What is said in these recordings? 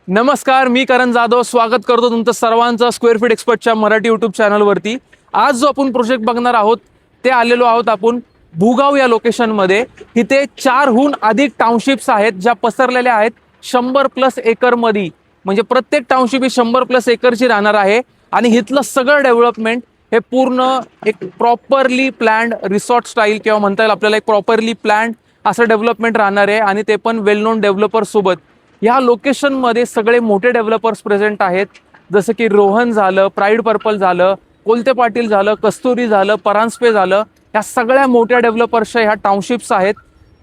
नमस्कार, मी करण जाधव स्वागत करतो तुमचं सर्वांचं स्क्वेअर फीट एक्सपर्टच्या मराठी यूट्यूब चॅनलवरती। आज जो आपण प्रोजेक्ट बघणार आहोत ते आलेलो आहोत आपण भूगाव या लोकेशनमध्ये। इथे 4हून अधिक टाउनशिप्स आहेत ज्या पसरलेल्या आहेत 100+ एकरमध्ये। म्हणजे प्रत्येक टाउनशिप ही 100+ एकरची राहणार आहे आणि इथलं सगळं डेव्हलपमेंट हे पूर्ण एक प्रॉपरली प्लॅन्ड रिसॉर्ट स्टाईल किंवा म्हणता येईल आपल्याला एक प्रॉपरली प्लॅन्ड असं डेव्हलपमेंट राहणार आहे आणि ते पण वेल नोन डेव्हलपर सोबत। या लोकेशनमध्ये सगळे मोठे डेव्हलपर्स प्रेझेंट आहेत, जसं की रोहन झालं, प्राईड पर्पल झालं, कोलते पाटील झालं, कस्तुरी झालं, परांजपे झालं। या सगळ्या मोठ्या डेव्हलपर्सच्या ह्या टाउनशिप्स आहेत।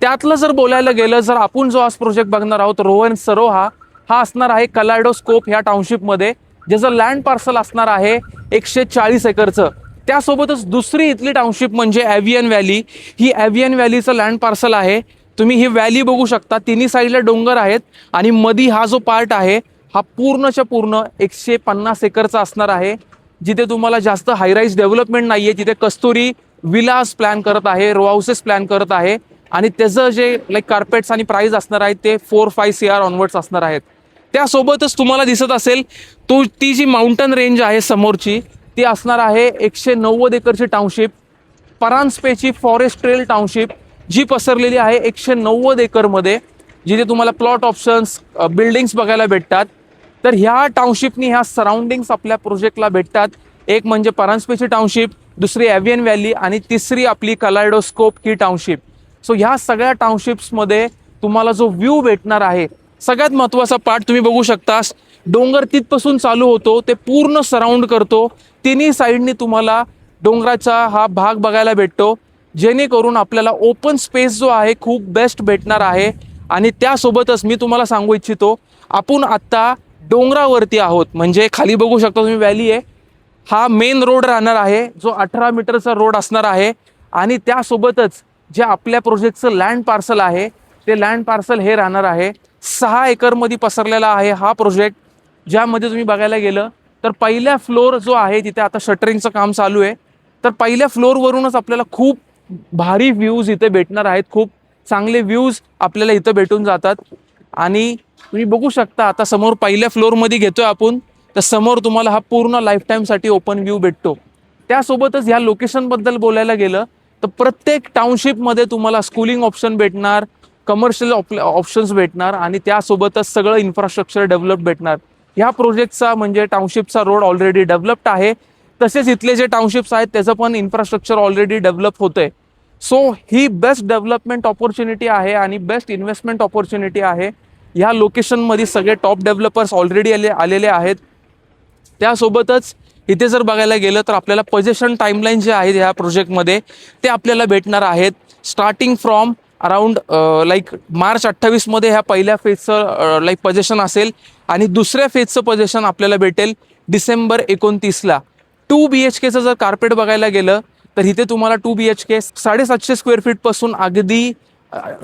त्यातलं जर बोलायला गेलं, जर आपण जो आज प्रोजेक्ट बघणार आहोत रोहन सरोहा, हा असणार आहे कलायडोस्कोप ह्या टाउनशिपमध्ये, ज्याचं लँड पार्सल असणार आहे 140 एकरचं। त्यासोबतच दुसरी इथली टाउनशिप म्हणजे एव्हियन व्हॅली। ही एव्हियन व्हॅलीचं लँड पार्सल आहे। तुम्ही ही व्हॅली बघू शकता, तिन्ही साईडला डोंगर आहेत आणि मधी हा जो पार्ट आहे हा पूर्णच्या पूर्ण 150 एकरचा असणार आहे, जिथे तुम्हाला जास्त हायराईज डेव्हलपमेंट नाहीये, जिथे कस्तुरी विलास प्लॅन करत आहे, रो हाऊसेस प्लॅन करत आहे आणि त्याचं जे लाईक कार्पेट्स आणि प्राइस असणार आहे ते 4-5 CR ऑनवर्ड्स असणार आहेत। त्यासोबतच तुम्हाला दिसत असेल ती जी माउंटन रेंज आहे समोरची ती असणार आहे 190 एकरची टाउनशिप, परांजपेची फॉरेस्ट ट्रेल टाउनशिप, जी पसरलेली आहे 190 एकरमध्ये, जिथे तुम्हाला प्लॉट ऑप्शन्स बिल्डिंग्स बघायला भेटतात। तर ह्या टाउनशिपनी ह्या सराउंडिंग्स आपल्या प्रोजेक्टला भेटतात। एक म्हणजे परांजपेची टाउनशिप, दुसरी एव्हियन व्हॅली आणि तिसरी आपली कलायडोस्कोप ही टाउनशिप। सो ह्या सगळ्या टाउनशिप्समध्ये तुम्हाला जो व्ह्यू भेटणार आहे, सगळ्यात महत्त्वाचा पार्ट तुम्ही बघू शकता, डोंगर तिथपासून चालू होतो ते पूर्ण सराउंड करतो। तिन्ही साईडनी तुम्हाला डोंगराचा हा भाग बघायला भेटतो, जेणेकरून आपल्याला ओपन स्पेस जो आहे खूप बेस्ट भेटणार आहे। आणि त्यासोबतच मी तुम्हाला सांगू इच्छितो, आपण आत्ता डोंगरावरती आहोत, म्हणजे खाली बघू शकता तुम्ही व्हॅली आहे, हा मेन रोड राहणार आहे जो 18 मीटरचा रोड असणार आहे। आणि त्यासोबतच जे आपल्या प्रोजेक्टचं लँड पार्सल आहे ते लँड पार्सल हे राहणार आहे 6 एकरमध्ये पसरलेला आहे हा प्रोजेक्ट, ज्यामध्ये तुम्ही बघायला गेलं तर पहिल्या फ्लोअर जो आहे तिथे आता शटरिंगचं काम चालू आहे। तर पहिल्या फ्लोअरवरूनच आपल्याला खूप भारी व्ह्यूज इथे भेटणार आहेत, खूप चांगले व्ह्यूज आपल्याला इथं भेटून जातात। आणि तुम्ही बघू शकता आता समोर पहिल्या फ्लोअरमध्ये घेतोय आपण, तर समोर तुम्हाला हा पूर्ण लाईफ टाईमसाठी ओपन व्ह्यू भेटतो। त्यासोबतच ह्या लोकेशनबद्दल बोलायला गेलं तर प्रत्येक टाउनशिपमध्ये तुम्हाला स्कूलिंग ऑप्शन भेटणार, कमर्शियल ऑप्शन्स भेटणार आणि त्यासोबतच सगळं इन्फ्रास्ट्रक्चर डेव्हलप भेटणार। ह्या प्रोजेक्टचा म्हणजे टाउनशिपचा रोड ऑलरेडी डेव्हलप्ड आहे, तसेच इथले जे टाउनशिप्स आहेत त्याचं पण इन्फ्रास्ट्रक्चर ऑलरेडी डेव्हलप होतंय। सो ही बेस्ट डेव्हलपमेंट ऑपॉर्च्युनिटी आहे आणि बेस्ट इन्व्हेस्टमेंट ऑपॉर्च्युनिटी आहे। ह्या लोकेशनमध्ये सगळे टॉप डेव्हलपर्स ऑलरेडी आलेले आहेत। त्यासोबतच इथे जर बघायला गेलं तर आपल्याला पोझिशन टाइमलाईन जे आहे ह्या प्रोजेक्टमध्ये ते आपल्याला भेटणार आहेत, स्टार्टिंग फ्रॉम अराउंड मार्च 28 मध्ये ह्या पहिल्या फेजचं पोझिशन असेल आणि दुसऱ्या फेजचं पोझिशन आपल्याला भेटेल डिसेंबर 29ला। 2 BHKचं जर कार्पेट बघायला गेलं तर इथे तुम्हाला 2 BHK 750 स्क्वेअर फीट पासून अगदी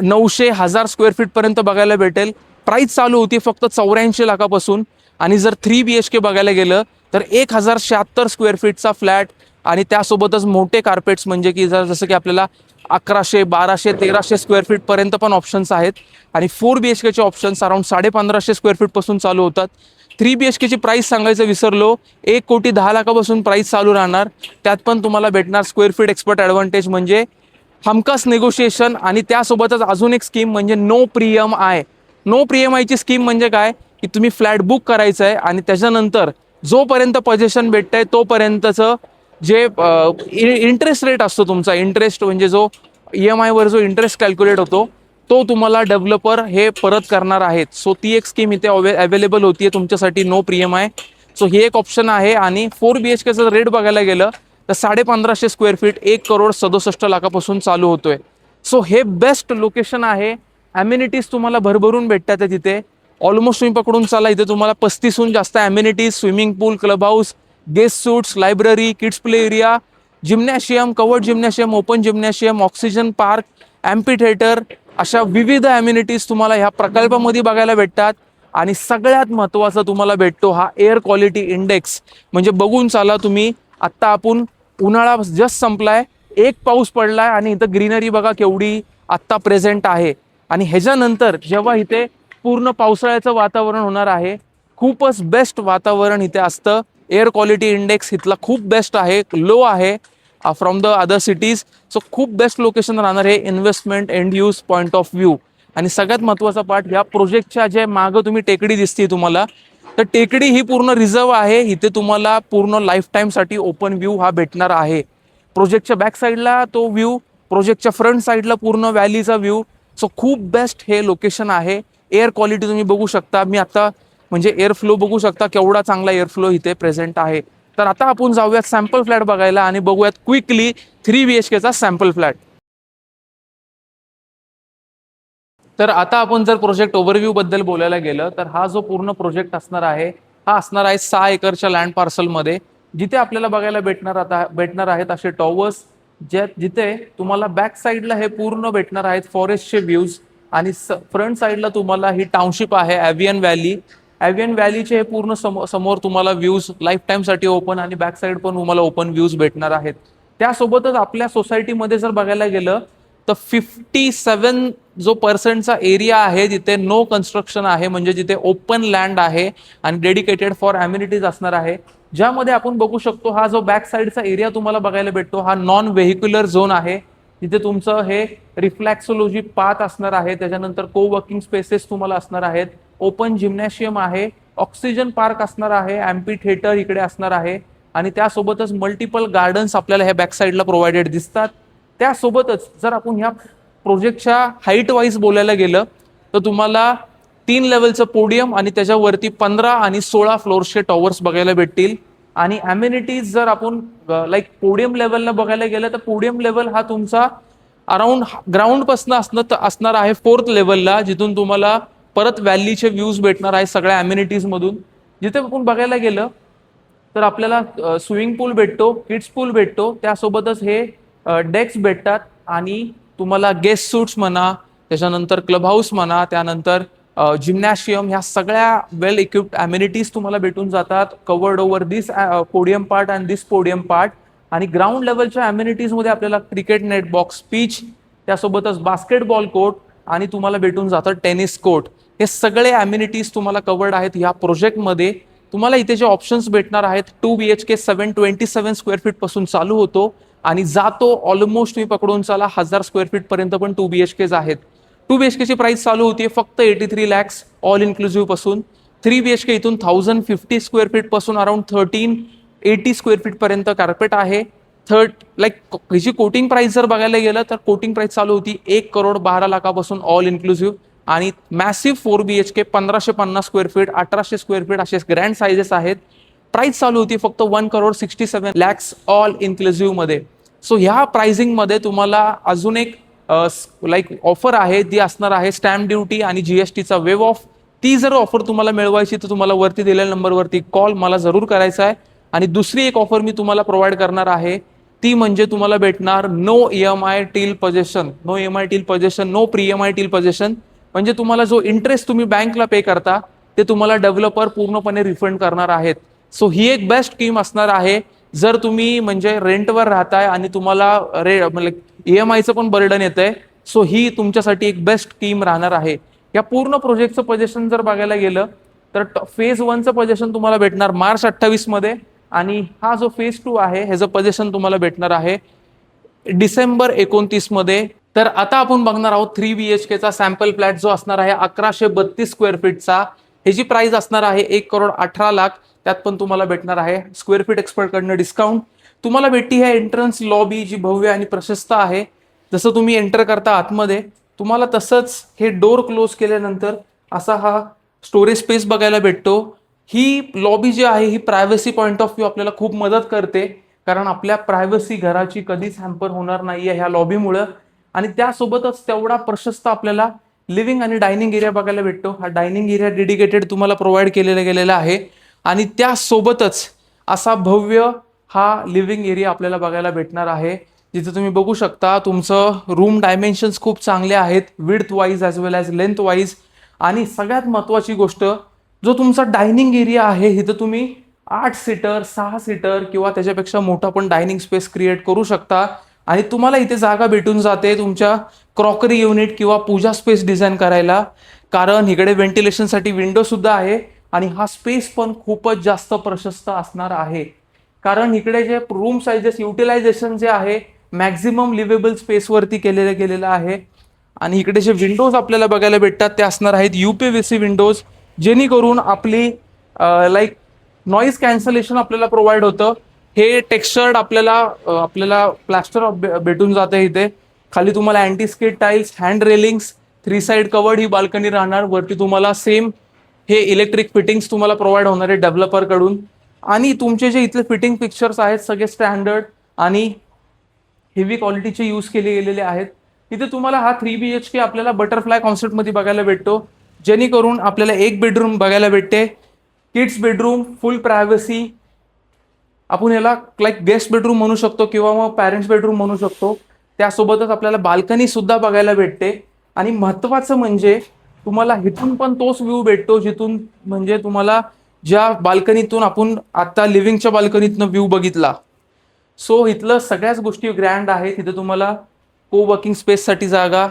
900-1000 स्क्वेअर फीट पर्यंत बघायला भेटेल। प्राइस चालू होती फक्त 84 लाखापासून। आणि जर 3 BHK बघायला गेलं तर 1076 स्क्वेअर फीटचा फ्लॅट आणि त्यासोबतच मोठे कार्पेट्स म्हणजे की जसं की आपल्याला 1100, 1200, 1300 स्क्वेअर फीट पर्यंत पण ऑप्शन्स आहेत। आणि 4 BHKचे ऑप्शन्स अराउंड 1550 स्क्वेअर फीट पासून चालू होतात। 3 BHKची प्राइस सांगायचं विसरलो, 1,10,00,000 प्राइस चालू राहणार। त्यात पण तुम्हाला भेटणार स्क्वेअर फीट एक्सपर्ट ॲडव्हान्टेज म्हणजे हमखास नेगोशिएशन आणि त्यासोबतच अजून एक स्कीम म्हणजे नो प्री-EMI। नो प्री-EMIची स्कीम म्हणजे काय की तुम्ही फ्लॅट बुक करायचं आहे आणि त्याच्यानंतर जोपर्यंत पोझिशन भेटतंय तोपर्यंतचं जे इंटरेस्ट रेट असतो तुमचा, इंटरेस्ट म्हणजे जो EMI वर जो इंटरेस्ट कॅल्क्युलेट होतो तो तुम्हाला डेव्हलपर हे परत करणार आहेत। सो ती एक स्कीम इथे अवेलेबल होती आहे तुमच्यासाठी, नो प्री-EMI। सो ही एक ऑप्शन आहे। आणि 4 BHKचं रेट बघायला गेलं तर 1550 स्क्वेअर फीट 1,67,00,000पासून चालू होतोय। सो हे बेस्ट लोकेशन आहे, ॲम्युनिटीज तुम्हाला भरभरून भेटतात तिथे। ऑलमोस्ट तुम्ही पकडून चाला इथे तुम्हाला 35हून जास्त amenities, swimming pool, club house, guest suites, library, kids play area, gymnasium, covered gymnasium, open gymnasium, oxygen park, amphitheatre, अशा विविध ॲम्युनिटीज तुम्हाला ह्या प्रकल्पामध्ये बघायला भेटतात। आणि सगळ्यात महत्त्वाचा तुम्हाला भेटतो हा एअर क्वालिटी इंडेक्स। म्हणजे बघून चाला तुम्ही, आत्ता आपण उन्हाळा जस्ट संपलाय, एक पाऊस पडलाय आणि इथं ग्रीनरी बघा केवढी आत्ता प्रेझेंट आहे। आणि ह्याच्यानंतर जेव्हा इथे पूर्ण पावसाळ्याचं वातावरण होणार आहे खूपच बेस्ट वातावरण इथे असतं. एअर क्वालिटी इंडेक्स इथला खूप बेस्ट आहे, लो आहे from the other cities. So खूप बेस्ट लोकेशन राहणार हे investment end use point of view. आणि सगळ्यात महत्त्वाचा पार्ट, या प्रोजेक्टच्या जे मागं तुम्ही टेकडी दिसते तुम्हाला, तर टेकडी ही पूर्ण रिझर्व आहे. इथे तुम्हाला पूर्ण लाईफ टाईमसाठी ओपन व्ह्यू हा भेटणार आहे. प्रोजेक्टच्या बॅक साईडला तो व्ह्यू, प्रोजेक्टच्या फ्रंट साईडला पूर्ण व्हॅलीचा व्ह्यू. सो खूप बेस्ट हे लोकेशन आहे. एअर क्वालिटी तुम्ही बघू शकता, मी आता म्हणजे एअर फ्लो बघू शकता, केवढा चांगला एअर फ्लो इथे प्रेझेंट आहे. तर आता आपण जाऊयात सॅम्पल फ्लॅट बघायला आणि बघूयात क्विकली 3 BHKचा सॅम्पल फ्लॅट. तर आता आपण जर प्रोजेक्ट ओव्हरव्ह्यू बद्दल बोलायला गेलं तर हा जो पूर्ण प्रोजेक्ट असणार आहे, हा असणार आहे 6 एकरच्या लँड पार्सलमध्ये, जिथे आपल्याला बघायला भेटणार आहेत असे टॉवर्स, जिथे तुम्हाला बॅक साईडला हे पूर्ण भेटणार आहेत फॉरेस्टचे व्ह्यूज, आणि फ्रंट साईडला तुम्हाला ही टाउनशिप आहे एव्हियन व्हॅली. एव्हियन व्हॅलीचे हे पूर्ण समोर तुम्हाला व्ह्यूज लाईफ टाईमसाठी ओपन, आणि बॅक साईड पण तुम्हाला ओपन व्ह्यूज भेटणार आहेत. त्यासोबतच आपल्या सोसायटीमध्ये जर बघायला गेलं तर 57 जो पर्सेंटचा एरिया आहे जिथे नो कन्स्ट्रक्शन आहे, म्हणजे जिथे ओपन लँड आहे आणि डेडिकेटेड फॉर अम्युनिटीज असणार आहे. ज्यामध्ये आपण बघू शकतो हा जो बॅक साईडचा एरिया तुम्हाला बघायला भेटतो हा नॉन व्हेक्युलर झोन आहे, जिथे तुमचं हे रिफ्लॅक्सोलॉजी पाथ असणार आहे. त्याच्यानंतर को वर्किंग स्पेसेस तुम्हाला असणार आहेत, ओपन जिम्नॅशियम आहे, ऑक्सिजन पार्क असणार आहे, एम्पी थिएटर इकडे असणार आहे, आणि त्यासोबतच मल्टिपल गार्डन्स आपल्याला ह्या बॅक साईडला प्रोव्हाइडेड दिसतात. त्यासोबतच जर आपण ह्या प्रोजेक्टच्या हाईट वाईज बोलायला गेलं तर तुम्हाला 3 लेवलचं पोडियम आणि त्याच्यावरती 15 आणि 16 फ्लोअर्सचे टॉवर्स बघायला भेटतील. आणि अम्युनिटीज जर आपण लाईक पोडियम लेवलला बघायला गेलं तर पोडियम लेवल हा तुमचा अराउंड ग्राउंड पासून असणार आहे 4th लेवलला, जिथून तुम्हाला परत व्हॅलीचे व्ह्यूज भेटणार आहे सगळ्या अम्युनिटीज मधून. जिथे आपण बघायला गेलं तर आपल्याला स्विमिंग पूल भेटतो, किड्स पूल भेटतो, त्यासोबतच हे डेक्स भेटतात, आणि तुम्हाला गेस्ट सूट्स म्हणा, त्याच्यानंतर क्लब हाऊस म्हणा, त्यानंतर जिम्नॅशियम, ह्या सगळ्या वेल इक्विप्ड अम्युनिटीज तुम्हाला भेटून जातात, covered over this podium part and this podium part. आणि ग्राउंड लेवलच्या अम्युनिटीजमध्ये आपल्याला क्रिकेट नेट बॉक्स पिच, त्यासोबतच बास्केटबॉल कोर्ट, आणि तुम्हाला भेटून जातं टेनिस कोर्ट. हे सगळे अम्युनिटीज तुम्हाला कवर्ड आहेत या प्रोजेक्टमध्ये. तुम्हाला इथे जे ऑप्शन्स भेटणार आहेत, 2 BHK 727 स्क्वेअर फीट पासून चालू होतो आणि जातो ऑलमोस्ट तुम्ही पकडून चला 1000 स्क्वेअर फीट पर्यंत पण 2 BHKs आहेत. 2 BHKची प्राइस चालू होती फक्त 83 lakhs ऑल इन्क्लुझिव्ह पासून. 3 BHK इथून 1050 स्क्वेअर फीट पासून अराउंड 1380 स्क्वेअर फीट पर्यंत कार्पेट आहे. हिची कोटिंग प्राइस जर बघायला गेलं तर कोटिंग प्राइस चालू होती 1,12,00,000 ऑल इन्क्लुझिव्ह. आणि massive 4 BHK 1550 square feet, 1800 square feet असे ग्रँड साइजेस आहेत. प्राइस चालू होती फक्त 1,67,00,000 ऑल इन्क्लुझिव्ह मध्ये. सो ह्या प्राइसिंग मध्ये तुम्हाला अजून एक ऑफर आहे, ती असणार आहे स्टॅम्प ड्युटी आणि जीएसटीचा वेव ऑफ. ती जर ऑफर तुम्हाला मिळवायची तर तुम्हाला वरती दिलेल्या नंबरवरती कॉल मला जरूर करायचा आहे. आणि दुसरी एक ऑफर मी तुम्हाला प्रोव्हाइड करणार आहे, ती म्हणजे तुम्हाला भेटणार no EMI till possession. No EMI till possession, no pre EMI till possession. म्हणजे तुम्हाला जो इंटरेस्ट तुम्ही बँकला पे करता ते तुम्हाला डेव्हलपर पूर्णपणे रिफंड करणार आहेत. सो ही एक बेस्ट स्कीम असणार आहे जर तुम्ही म्हणजे रेंटवर राहताय आणि तुम्हाला EMIचं पण बर्डन येतंय. सो ही तुमच्यासाठी एक बेस्ट स्कीम राहणार आहे. या पूर्ण प्रोजेक्टचं पोझिशन जर बघायला गेलं तर फेज 1चं पोझिशन तुम्हाला भेटणार मार्च 28 मध्ये, आणि हा जो फेज 2 आहे ह्याचं पोझिशन तुम्हाला भेटणार आहे डिसेंबर 29 मध्ये. तर आता आपण बघणार आहोत 3 BHKचा सॅम्पल फ्लॅट जो असणार आहे 1132 स्क्वेअर फीटचा. ह्याची प्राइस असणार आहे 1,18,00,000. त्यात पण तुम्हाला भेटणार आहे स्क्वेअर फीट एक्सपर्ट कडनं डिस्काउंट. तुम्हाला भेटती ह्या एंट्रन्स लॉबी जी भव्य आणि प्रशस्त आहे. जसं तुम्ही एंटर करता आतमध्ये तुम्हाला तसंच हे डोर क्लोज केल्यानंतर असा हा स्टोरेज स्पेस बघायला भेटतो. ही लॉबी जी आहे ही प्रायव्हसी पॉईंट ऑफ व्ह्यू आपल्याला खूप मदत करते, कारण आपल्या प्रायव्हसी घराची कधीच हॅम्पर होणार नाहीये ह्या लॉबीमुळं. आणि त्यासोबतच तेवढा प्रशस्त आपल्याला लिव्हिंग आणि डायनिंग एरिया बघायला भेटतो. हा डायनिंग एरिया डेडिकेटेड तुम्हाला प्रोव्हाइड केलेला गेलेला आहे, आणि त्यासोबतच असा भव्य हा लिव्हिंग एरिया आपल्याला बघायला भेटणार आहे, जिथे तुम्ही बघू शकता तुमचं रूम डायमेन्शन्स खूप चांगले आहेत, विड्थ वाईज ॲज वेल ॲज लेंथ वाईज. आणि सगळ्यात महत्त्वाची गोष्ट, जो तुमचा डायनिंग एरिया आहे इथं तुम्ही 8 सीटर, 6 सीटर किंवा त्याच्यापेक्षा मोठा पण डायनिंग स्पेस क्रिएट करू शकता. आणि तुम्हाला इथे जागा भेटून जाते तुमच्या क्रॉकरी युनिट किंवा पूजा स्पेस डिझाईन करायला, कारण इकडे व्हेंटिलेशनसाठी विंडो सुद्धा आहे. आणि हा स्पेस पण खूपच जास्त प्रशस्त असणार आहे, कारण इकडे जे रूम साइजेस युटिलायझेशन जे आहे मॅक्झिमम लिव्हेबल स्पेसवरती गेलेलं आहे. आणि इकडे जे विंडोज आपल्याला बघायला भेटतात ते असणार आहेत UPVC विंडोज, जेणेकरून आपली लाईक नॉईज कॅन्सलेशन आपल्याला प्रोव्हाइड होतं. हे टेक्स्चर्ड आपल्याला प्लास्टर भेटून जाते इथे. खाली तुम्हाला anti skid tiles, hand railings, 3 side covered ही बाल्कनी राहणार. वरती तुम्हाला सेम हे इलेक्ट्रिक फिटिंग्स तुम्हाला प्रोव्हाइड होणार आहे डेव्हलपर कडून. आणि तुमचे जे इथले फिटिंग पिक्चर्स आहेत सगळे स्टँडर्ड आणि हेवी क्वालिटीचे यूज केले गेलेले आहेत. इथे तुम्हाला हा 3 BHK आपल्याला बटरफ्लाय कॉन्सेप्टमध्ये बघायला भेटतो, जेणेकरून आपल्याला एक बेडरूम बघायला भेटते, किड्स बेडरूम, फुल प्रायव्हसी. आपण याला लाईक गेस्ट बेडरूम म्हणू शकतो किंवा मग पॅरेंट्स बेडरूम म्हणू शकतो. त्यासोबतच आपल्याला बाल्कनी सुद्धा बघायला भेटते. आणि महत्वाचं म्हणजे तुम्हाला इथून पण तोच व्ह्यू भेटतो जिथून म्हणजे तुम्हाला ज्या बाल्कनीतून आपण आता लिव्हिंगच्या बाल्कनीतनं व्ह्यू बघितला. सो इथलं सगळ्याच गोष्टी ग्रँड आहेत. इथे तुम्हाला को वर्किंग स्पेससाठी जागा,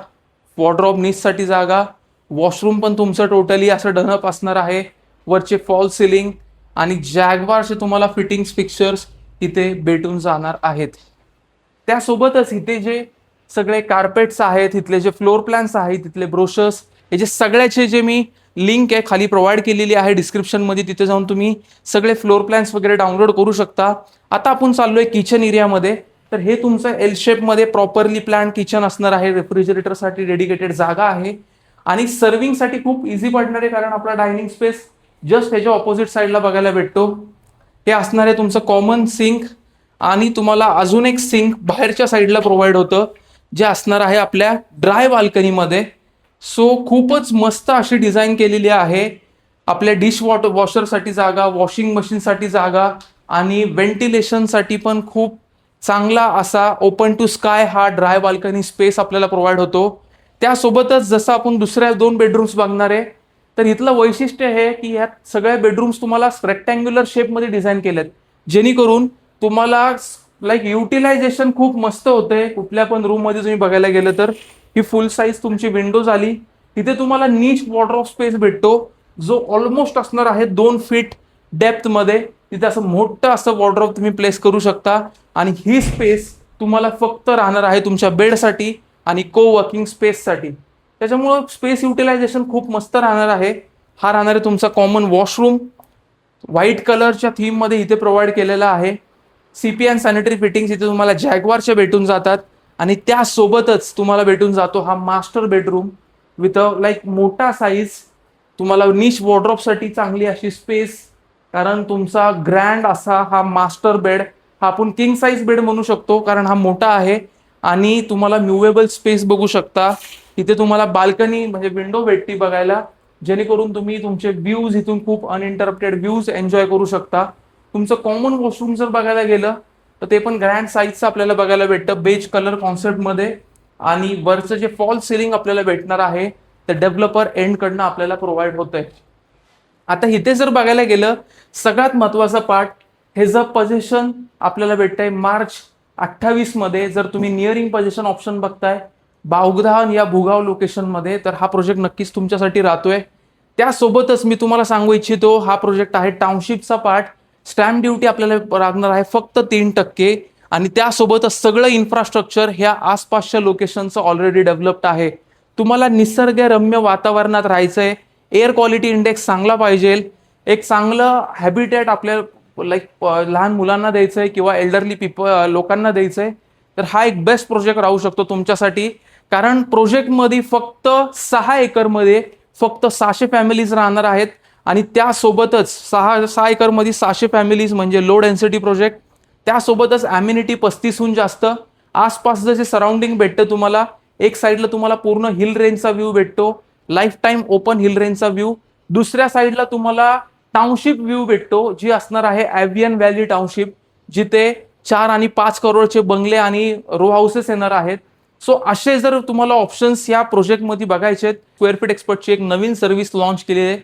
वॉर्डरॉब नीड्ससाठी जागा, वॉशरूम पण तुमचं टोटली असं डनअप असणार आहे. वरचे फॉल सिलिंग आणि जॅगवारचे तुम्हाला फिटिंग्स पिक्चर्स इथे भेटून जाणार आहेत. त्यासोबतच इथे जे सगळे कार्पेट्स आहेत, इथले जे फ्लोर प्लॅन्स आहेत, तिथले ब्रोशर्स, हे जे सगळ्याचे जे मी लिंक आहे खाली प्रोव्हाइड केलेली आहे डिस्क्रिप्शनमध्ये, तिथे जाऊन तुम्ही सगळे फ्लोर प्लॅन्स वगैरे डाउनलोड करू शकता. आता आपण चाललोय किचन एरियामध्ये. तर हे तुमचं एल शेपमध्ये प्रॉपरली प्लॅन किचन असणार आहे. रेफ्रिजरेटरसाठी डेडिकेटेड जागा आहे आणि सर्विंगसाठी खूप इझी पडणार आहे, कारण आपला डायनिंग स्पेस जस्ट ह्याच्या ऑपोजिट साईडला बघायला भेटतो. हे असणार आहे तुमचं कॉमन सिंक आणि तुम्हाला अजून एक सिंक बाहेरच्या साईडला प्रोव्हाइड होतं, जे असणार आहे आपल्या ड्राय बाल्कनीमध्ये. सो खूपच मस्त अशी डिझाईन केलेली आहे. आपल्या डिश वॉशरसाठी जागा, वॉशिंग मशीनसाठी जागा आणि व्हेंटिलेशनसाठी पण खूप चांगला असा ओपन टू स्काय हा ड्राय बाल्कनी स्पेस आपल्याला प्रोव्हाइड होतो. त्यासोबतच जसं आपण दुसऱ्या 2 बेडरूम्स बघणार आहे, तर इथलं वैशिष्ट्य हे की ह्यात सगळ्या बेडरूम्स तुम्हाला रेक्टँग्युलर शेपमध्ये डिझाईन केलेत, जेणेकरून तुम्हाला लाईक युटिलायझेशन खूप मस्त होते. कुठल्या पण रूममध्ये तुम्ही बघायला गेलं तर ही फुल साईज तुमची विंडोज आली. तिथे तुम्हाला नीच वॉर्डरॉब स्पेस भेटतो, जो ऑलमोस्ट असणार आहे 2 फीट डेप्थमध्ये. तिथे असं मोठं असं वॉर्डरॉब तुम्ही प्लेस करू शकता. आणि ही स्पेस तुम्हाला फक्त राहणार आहे तुमच्या बेडसाठी आणि को वर्किंग स्पेससाठी. त्याच्यामुळं स्पेस युटिलायझेशन खूप मस्त राहणार आहे. हा राहणार आहे तुमचा कॉमन वॉशरूम, व्हाईट कलरच्या थीममध्ये इथे प्रोव्हाइड केलेला आहे. CP अँड सॅनिटरी फिटिंग्स इथे तुम्हाला जॅगवारच्या भेटून जातात. आणि त्यासोबतच तुम्हाला भेटून जातो हा master bedroom with a like मोठा साईज. तुम्हाला निश वॉर्डरॉबसाठी चांगली अशी स्पेस, कारण तुमचा ग्रँड असा हा मास्टर बेड, हा आपण किंग साईज बेड म्हणू शकतो कारण हा मोठा आहे. आणि तुम्हाला म्युवेबल स्पेस बघू शकता. इथे तुम्हाला बाल्कनी म्हणजे विंडो भेटती बघायला, जेणेकरून तुम्ही तुमचे व्ह्यूज इथून खूप अनइंटरप्टेड व्ह्यूज एन्जॉय करू शकता. तुमचं कॉमन वॉशरूम जर बघायला गेलं तर ते पण ग्रँड साईजचं आपल्याला बघायला भेटतं बेज कलर कॉन्सेप्टमध्ये. आणि वरचं जे फॉल सिलिंग आपल्याला भेटणार आहे ते डेव्हलपर एंड कडनं आपल्याला प्रोव्हाइड होतंय. आता इथे जर बघायला गेलं सगळ्यात महत्वाचा पार्ट, हे जर पोझिशन आपल्याला भेटतंय मार्च 28 मध्ये. जर तुम्ही नियरिंग पोझिशन ऑप्शन बघताय बावधान या भुगाव लोकेशनमध्ये, तर हा प्रोजेक्ट नक्कीच तुमच्यासाठी राहतोय. त्यासोबतच मी तुम्हाला सांगू इच्छितो, हा प्रोजेक्ट आहे टाउनशिपचा पार्ट. स्टॅम्प ड्युटी आपल्याला लागणार आहे फक्त 3%. आणि त्यासोबतच सगळं इन्फ्रास्ट्रक्चर ह्या आसपासच्या लोकेशनचं ऑलरेडी डेव्हलप्ड आहे. तुम्हाला निसर्गरम्य वातावरणात राहायचंय, एअर क्वालिटी इंडेक्स चांगला पाहिजे, एक चांगलं हॅबिटेट आपल्या लाईक लहान मुलांना द्यायचंय किंवा एल्डरली लोकांना द्यायचंय, तर हा एक बेस्ट प्रोजेक्ट राहू शकतो तुमच्यासाठी. कारण प्रोजेक्टमध्ये फक्त 6 एकरमध्ये फक्त 600 फॅमिलीज राहणार आहेत. आणि त्यासोबतच 6 एकरमध्ये 600 फॅमिलीज म्हणजे लो डेन्सिटी प्रोजेक्ट. त्यासोबतच ॲम्युनिटी 35हून जास्त. आसपास जे सराउंडिंग भेटतं तुम्हाला, एक साईडला तुम्हाला पूर्ण हिल रेंजचा व्ह्यू भेटतो, लाईफ टाईम ओपन हिल रेंजचा व्ह्यू. दुसऱ्या साईडला तुम्हाला टाउनशिप व्ह्यू भेटतो, जी असणार आहे ॲव्हियन व्हॅली टाउनशिप, जिथे 4 आणि 5 करोडचे बंगले आणि रो हाऊसेस येणार आहेत. सो असे जर तुम्हाला ऑप्शन्स या प्रोजेक्टमध्ये बघायचे आहेत, स्क्वेअर फीट एक्सपर्टची एक नवीन सर्व्हिस लॉन्च केली आहे,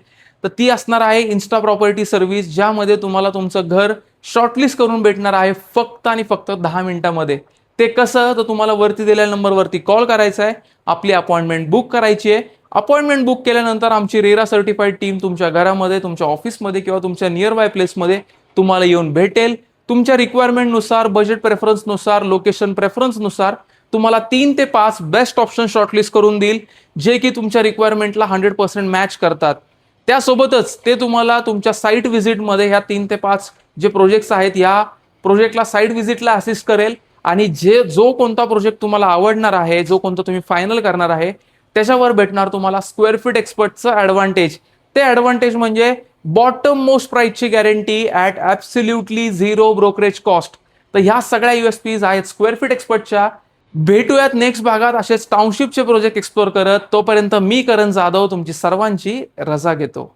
तर ती असणार आहे इन्स्टा प्रॉपर्टी सर्व्हिस, ज्यामध्ये तुम्हाला तुमचं घर शॉर्टलिस्ट करून भेटणार आहे फक्त आणि फक्त 10 मिनिटांमध्ये. ते कसं, तर तुम्हाला वरती दिलेल्या नंबरवरती कॉल करायचा आहे, आपली अपॉइंटमेंट बुक करायची आहे अपॉइंटमेंट बुक केल्यानंतर आमची रेरा सर्टिफाईड टीम तुमच्या घरामध्ये, तुमच्या ऑफिसमध्ये किंवा तुमच्या नियर बाय प्लेसमध्ये तुम्हाला येऊन भेटेल. तुमच्या रिक्वायरमेंटनुसार, बजेट प्रेफरन्सनुसार, लोकेशन प्रेफरन्सनुसार तुम्हाला 3 ते 5 बेस्ट ऑप्शन शॉर्टलिस्ट करून देईल, जे की तुमच्या रिक्वायरमेंटला 100% मॅच करतात. त्यासोबतच ते तुम्हाला तुमच्या साईट व्हिजिटमध्ये ह्या 3 ते 5 जे प्रोजेक्ट्स आहेत, ह्या प्रोजेक्टला साईट व्हिजिटला असिस्ट करेल. आणि जो कोणता प्रोजेक्ट तुम्हाला आवडणार आहे, जो कोणता तुम्ही फायनल करणार आहे, त्याच्यावर भेटणार तुम्हाला स्क्वेअर फीट एक्सपर्टचं ॲडव्हान्टेज. ते ॲडव्हान्टेज म्हणजे बॉटम मोस्ट प्राइसची guarantee at absolutely zero brokerage cost. तर ह्या सगळ्या USPs आहेत स्क्वेअर फीट एक्सपर्टच्या. भेटूयात नेक्स्ट भागात असेच टाउनशिपचे प्रोजेक्ट एक्सप्लोर करत. तोपर्यंत मी करण जाधव तुमची सर्वांची रजा घेतो.